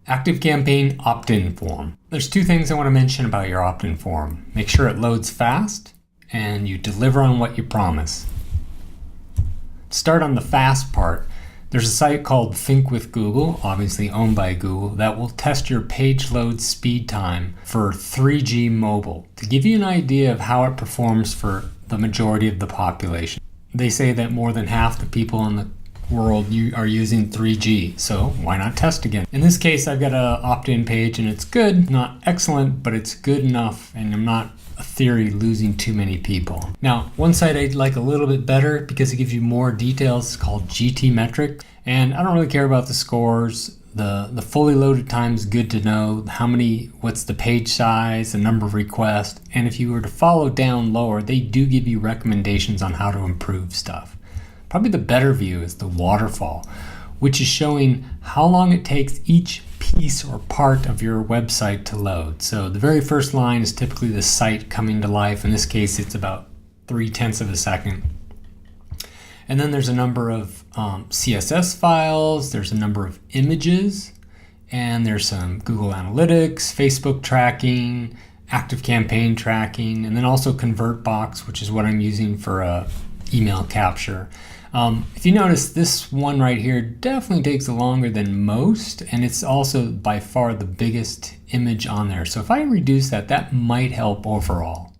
ActiveCampaign opt-in form. There's two things I want to mention about your opt-in form. Make sure it loads fast and you deliver on what you promise. Start on the fast part. There's a site called Think with Google, obviously owned by Google, that will test your page load speed time for 3G mobile to give you an idea of how it performs for the majority of the population. They say that more than half the people in the world are using 3G, so why not test again? In this case, I've got an opt-in page and it's good, not excellent, but it's good enough, and I'm not a theory losing too many people. Now, one site I'd like a little bit better because it gives you more details, called GT Metric, and I don't really care about the scores. The fully loaded time is good to know. What's the page size, the number of requests, and if you were to follow down lower, they do give you recommendations on how to improve stuff. Probably the better view is the waterfall, which is showing how long it takes each piece or part of your website to load. So the very first line is typically the site coming to life. In this case, it's about 0.3 of a second. And then there's a number of CSS files, there's a number of images, and there's some Google Analytics, Facebook tracking, ActiveCampaign tracking, and then also ConvertBox, which is what I'm using for email capture. If you notice, this one right here definitely takes longer than most, and it's also by far the biggest image on there. So if I reduce that, that might help overall.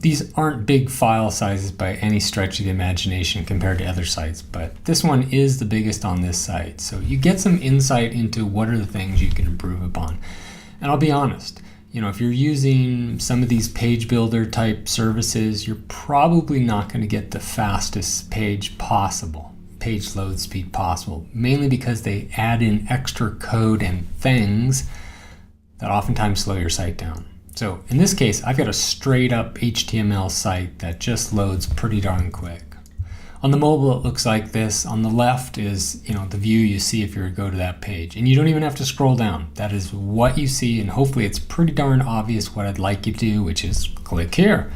These aren't big file sizes by any stretch of the imagination compared to other sites, but this one is the biggest on this site. So you get some insight into what are the things you can improve upon. And I'll be honest, if you're using some of these page builder type services, you're probably not going to get the fastest page load speed possible, mainly because they add in extra code and things that oftentimes slow your site down. So in this case, I've got a straight up HTML site that just loads pretty darn quick. On the mobile, it looks like this. On the left is, the view you see if you were to go to that page. And you don't even have to scroll down. That is what you see, and hopefully it's pretty darn obvious what I'd like you to do, which is click here.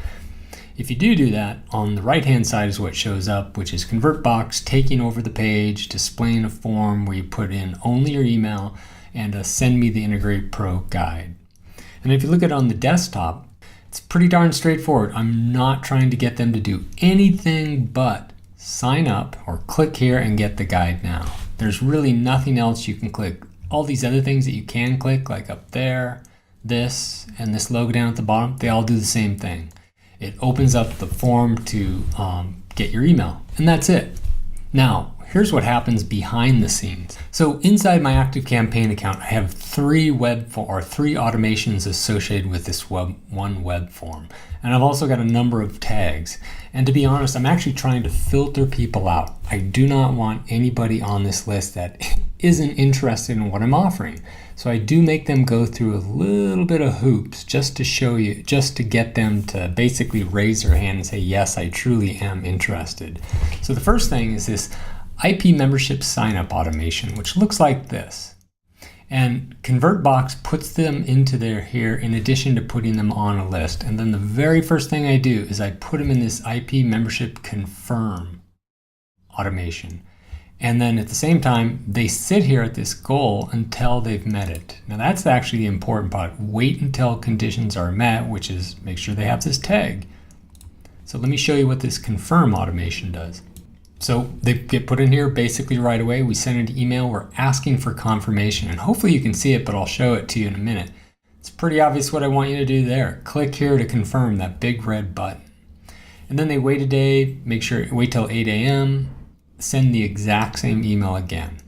If you do that, on the right-hand side is what shows up, which is ConvertBox taking over the page, displaying a form where you put in only your email, and a send me the IntegratePro guide. And if you look at it on the desktop, it's pretty darn straightforward. I'm not trying to get them to do anything but sign up or click here and get the guide now. There's really nothing else you can click. All these other things that you can click, like up there, this, and this logo down at the bottom, they all do the same thing. It opens up the form to get your email, and that's it. Now, here's what happens behind the scenes. So inside my ActiveCampaign account, I have three automations associated with this one web form. And I've also got a number of tags. And to be honest, I'm actually trying to filter people out. I do not want anybody on this list that isn't interested in what I'm offering. So I do make them go through a little bit of hoops just to get them to basically raise their hand and say, yes, I truly am interested. So the first thing is this IP membership sign-up automation, which looks like this. And ConvertBox puts them into here in addition to putting them on a list. And then the very first thing I do is I put them in this IP membership confirm automation. And then at the same time, they sit here at this goal until they've met it. Now that's actually the important part. Wait until conditions are met, which is make sure they have this tag. So let me show you what this confirm automation does. So they get put in here basically right away. We send an email, we're asking for confirmation, and hopefully you can see it, but I'll show it to you in a minute. It's pretty obvious what I want you to do there. Click here to confirm, that big red button. And then they wait a day, wait till 8 a.m., send the exact same email again.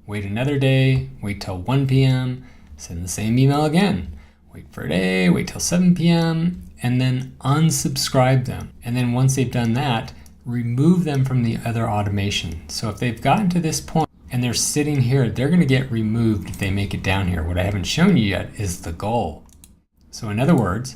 Wait another day, wait till 1 p.m., send the same email again. Wait for a day, wait till 7 p.m., and then unsubscribe them. And then once they've done that, remove them from the other automation. So if they've gotten to this point and they're sitting here, they're going to get removed if they make it down here. What I haven't shown you yet is the goal. So in other words,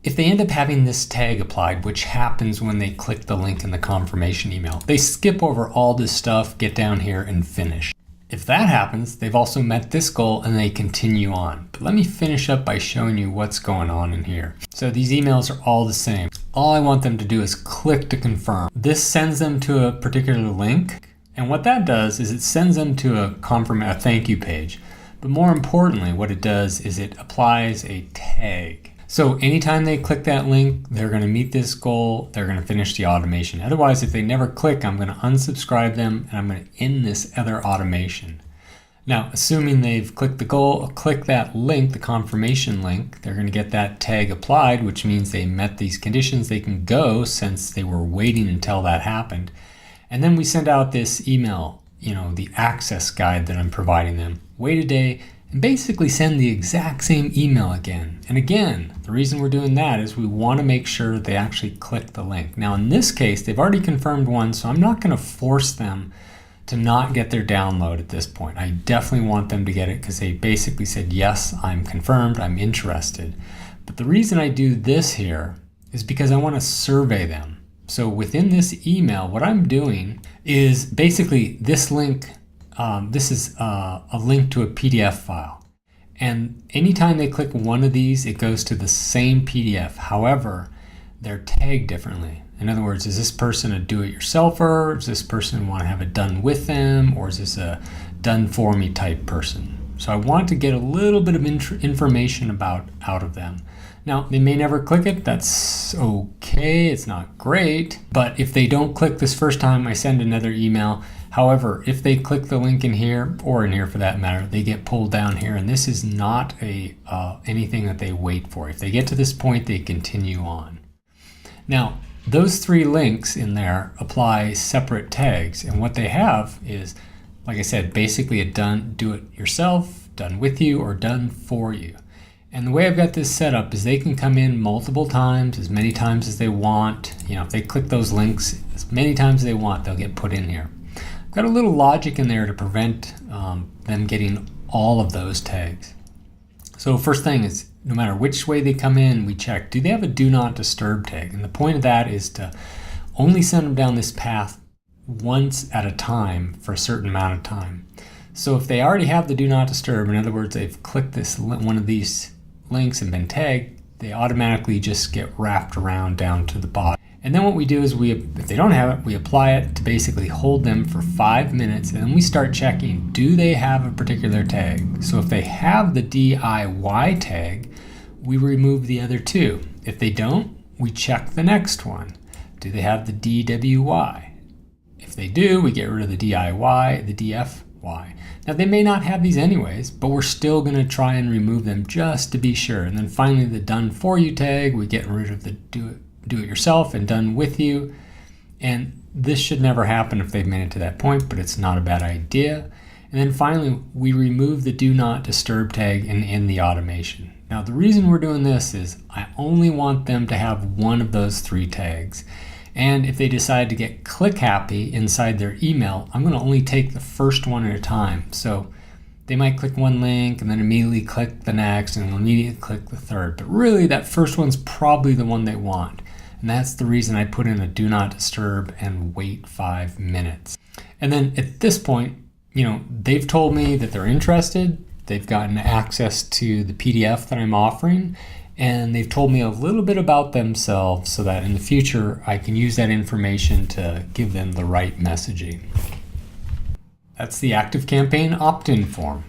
if they end up having this tag applied, which happens when they click the link in the confirmation email, they skip over all this stuff, get down here and finish. If that happens, they've also met this goal and they continue on. But let me finish up by showing you what's going on in here. So these emails are all the same. All I want them to do is click to confirm. This sends them to a particular link. And what that does is it sends them to a thank you page. But more importantly, what it does is it applies a tag. So anytime they click that link, they're going to meet this goal, they're going to finish the automation. Otherwise, if they never click, I'm going to unsubscribe them and I'm going to end this other automation. Now, assuming they've clicked the goal, click that link, the confirmation link, they're going to get that tag applied, which means they met these conditions. They can go since they were waiting until that happened. And then we send out this email, the access guide that I'm providing them. Wait a day and basically send the exact same email again. And again, the reason we're doing that is we want to make sure they actually click the link. Now, in this case, they've already confirmed one, so I'm not going to force them to not get their download at this point. I definitely want them to get it because they basically said, yes, I'm confirmed, I'm interested. But the reason I do this here is because I want to survey them. So within this email, what I'm doing is basically this link, this is a link to a PDF file. And anytime they click one of these, it goes to the same PDF. However, they're tagged differently. In other words, is this person a do-it-yourselfer? Does this person want to have it done with them? Or is this a done-for-me type person? So I want to get a little bit of information out of them. Now, they may never click it. That's okay. It's not great. But if they don't click this first time, I send another email. However, if they click the link in here, or in here for that matter, they get pulled down here. And this is not anything that they wait for. If they get to this point, they continue on. Now, those three links in there apply separate tags, and what they have is, like I said, basically a do it yourself, done with you, or done for you. And the way I've got this set up is they can come in multiple times, as many times as they want. If they click those links as many times as they want, they'll get put in here. I've got a little logic in there to prevent them getting all of those tags. So first thing is, no matter which way they come in, we check, do they have a do not disturb tag? And the point of that is to only send them down this path once at a time for a certain amount of time. So if they already have the do not disturb, in other words, they've clicked one of these links and been tagged, they automatically just get wrapped around down to the bottom. And then what we do is if they don't have it, we apply it to basically hold them for 5 minutes, and then we start checking, do they have a particular tag? So if they have the DIY tag, we remove the other two. If they don't, we check the next one. Do they have the DWY? If they do, we get rid of the DIY, the DFY. Now they may not have these anyways, but we're still going to try and remove them just to be sure. And then finally the done for you tag, we get rid of the do it yourself and done with you. And this should never happen if they've made it to that point, but it's not a bad idea. And then finally, we remove the do not disturb tag and end the automation. Now the reason we're doing this is I only want them to have one of those three tags. And if they decide to get click happy inside their email, I'm going to only take the first one at a time. So they might click one link and then immediately click the next and immediately click the third. But really that first one's probably the one they want. And that's the reason I put in a do not disturb and wait 5 minutes. And then at this point, they've told me that they're interested. They've gotten access to the PDF that I'm offering. And they've told me a little bit about themselves so that in the future I can use that information to give them the right messaging. That's the ActiveCampaign opt-in form.